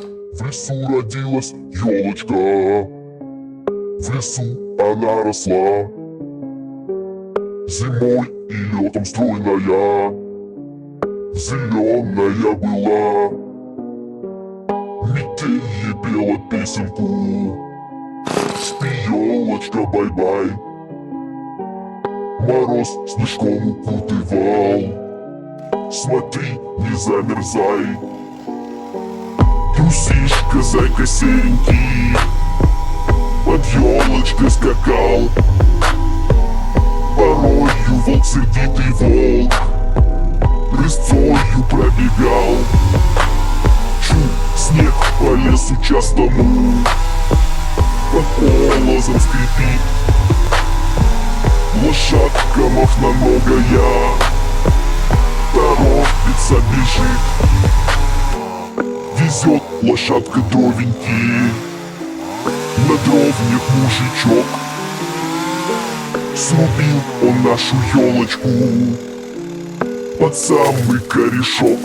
В лесу родилась ёлочка, в лесу она росла, зимой и летом стройная, зеленая была. Метель ей пела песенку: спи, ёлочка, бай-бай. Мороз снежком укутывал, смотри, не замерзай. Трусишка, зайка серенький, под ёлочкой скакал. Порою волк, сердитый волк, рысцою пробегал. Чу, снег по лесу частому под полозом скрипит. Лошадка мохноногая торопится, бежит. Везет лошадка дровеньки, на дровнях мужичок. Срубил он нашу ёлочку под самый корешок.